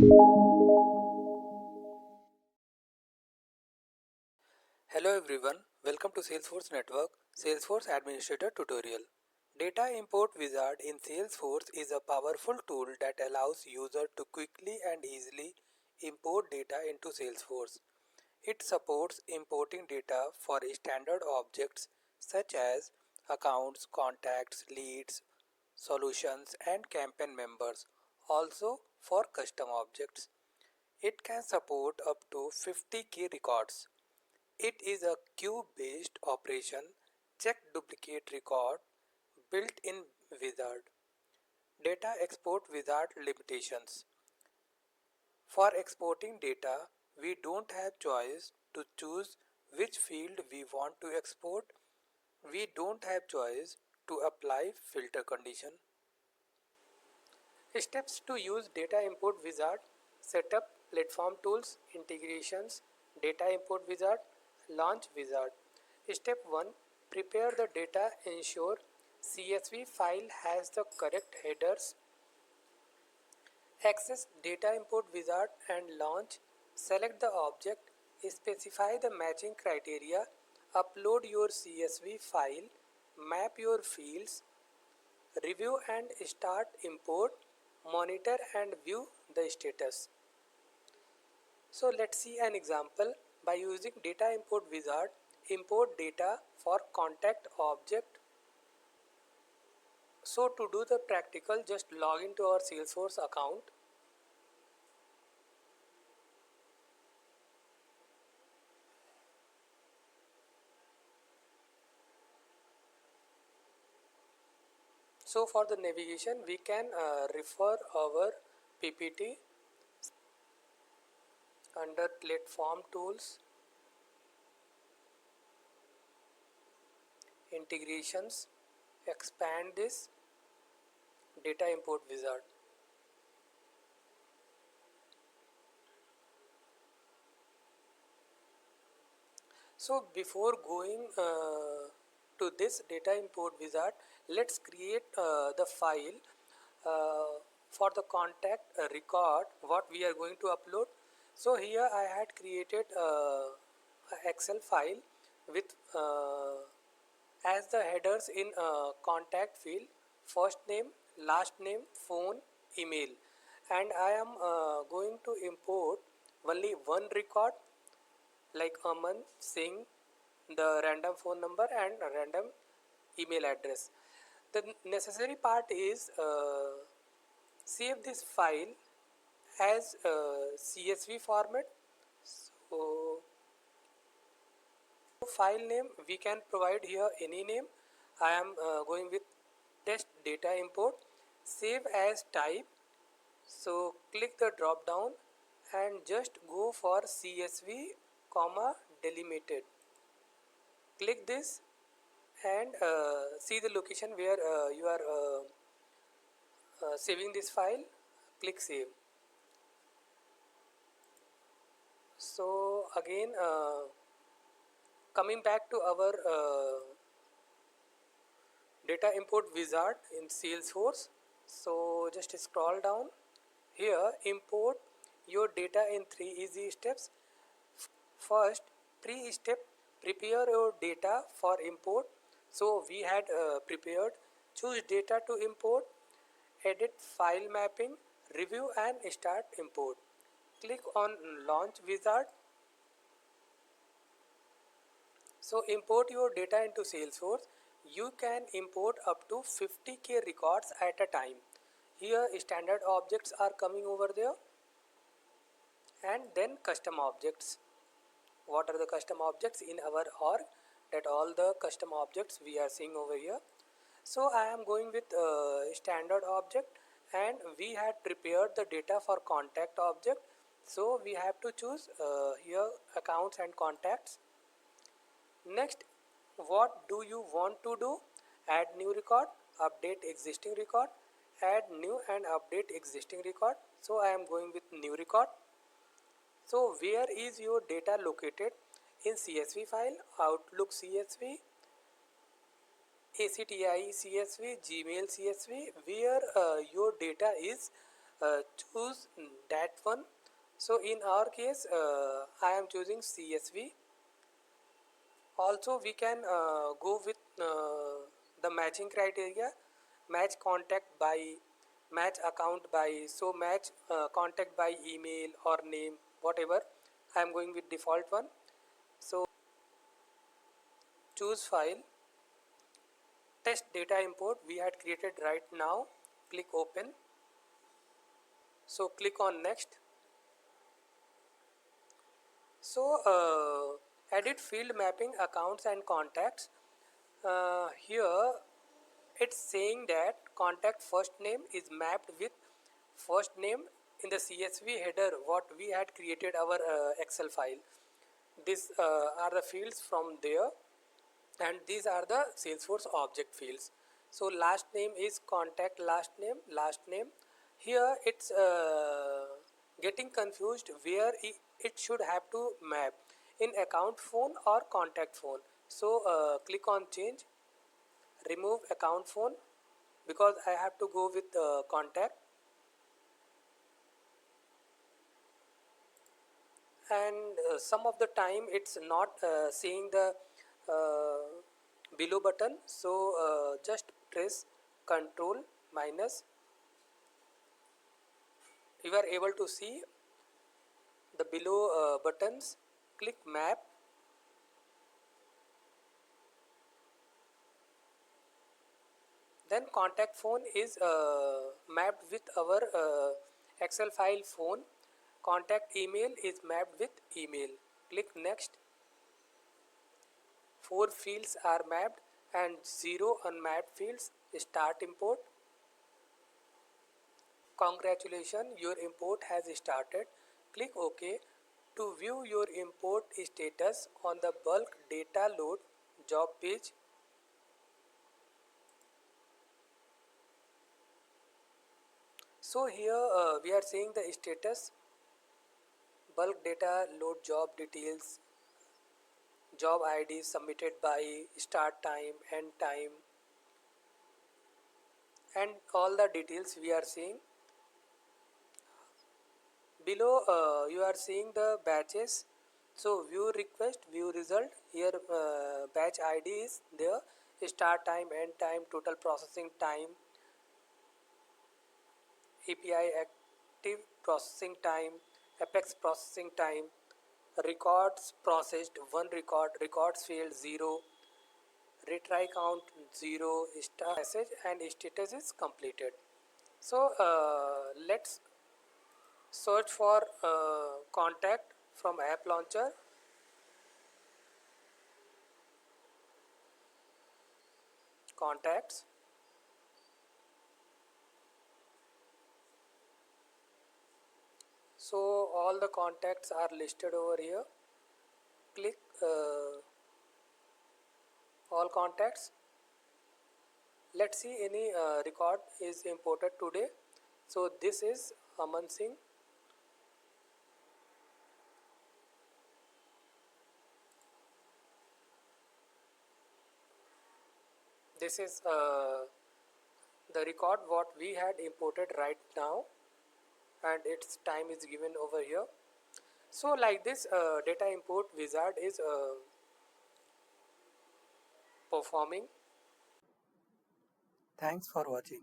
Hello everyone, welcome to Salesforce Network Salesforce Administrator Tutorial. Data Import Wizard in Salesforce is a powerful tool that allows users to quickly and easily import data into Salesforce. It supports importing data for standard objects such as accounts, contacts, leads, solutions, and campaign members, also for custom objects. It can support up to 50 key records. It is a queue-based operation, check duplicate record, built-in wizard. Data export wizard limitations. For exporting data, we don't have choice to choose which field we want to export. We don't have choice to apply filter condition. Steps to use data import wizard: setup, platform tools, integrations, data import wizard, launch wizard. Step 1. Prepare the data. Ensure CSV file has the correct headers. Access data import wizard and launch. Select the object. Specify the matching criteria. Upload your CSV file. Map your fields. Review and start import. Monitor and view the status. So let's see an example. By using data import wizard, import data for contact object. So to do the practical, just log into our Salesforce account. So for the navigation, we can refer our PPT under platform tools, integrations, expand this data import wizard. So before going to this data import wizard, let's create the file for the contact record what we are going to upload. So here I had created a Excel file with as the headers in contact field: first name, last name, phone, email, and I am going to import only one record like Aman Singh, the random phone number and a random email address. The necessary part is save this file as CSV format. So file name we can provide here any name. I am going with test data import. Save as type. So click the drop down and just go for CSV comma delimited. Click this and see the location where you are saving this file. Click save. So again coming back to our data import wizard in Salesforce. So just scroll down. Here import your data in 3 easy steps. First, pre-step, prepare your data for import. So we had prepared. Choose data to import, edit file mapping, review and start import. Click on launch wizard. So import your data into Salesforce. You can import up to 50k records at a time. Here standard objects are coming over there, and then custom objects. What are the custom objects in our org? That all the custom objects we are seeing over here. So I am going with standard object, and we had prepared the data for contact object. So we have to choose here accounts and contacts. Next, what do you want to do? Add new record, update existing record, add new and update existing record. So I am going with new record. So where is your data located? In CSV file, Outlook CSV, ACTI CSV, Gmail CSV, where your data is choose that one. So in our case I am choosing CSV. Also we can go with the matching criteria, match contact by, match account by, so match contact by email or name, whatever. I am going with default one. So choose file, test data import we had created right now, click open. So click on next. So edit field mapping accounts and contacts. Here it's saying that contact first name is mapped with first name in the CSV header what we had created our Excel file. These are the fields from there, and these are the Salesforce object fields. So last name is contact last name, last name. Here it's getting confused where it should have to map, in account phone or contact phone. So click on change, remove account phone because I have to go with contact. And some of the time it's not seeing the uh, below button, so just press control minus, you are able to see the below buttons. Click map, then contact phone is mapped with our Excel file phone, contact email is mapped with email. Click next. 4 fields are mapped and 0 unmapped fields. Start import. Congratulations, your import has started. Click OK to view your import status on the bulk data load job page. So here we are seeing the status, bulk data load job details, job ID submitted by, start time, end time, and all the details we are seeing. Below you are seeing the batches. So view request, view result. Here batch ID is there, start time, end time, total processing time, API active processing time, apex processing time, records processed 1 record, records failed 0, retry count 0, start message, and status is completed. So let's search for contact from app launcher, contacts. So all the contacts are listed over here. Click all contacts. Let's see any record is imported today. So this is Aman Singh. This is the record what we had imported right now, and its time is given over here. So like this data import wizard is performing. Thanks for watching.